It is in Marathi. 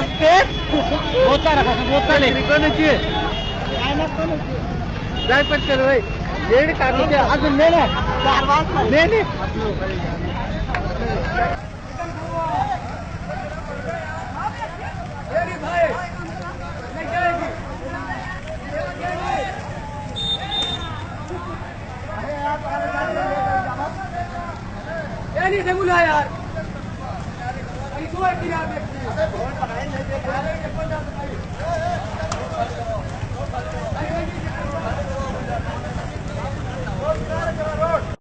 बोचा रखा बोचा नाही कोणाची जाय पटकन भाई येड काढून अजून ने ना 4 वाजता ने नहीं देखूला यार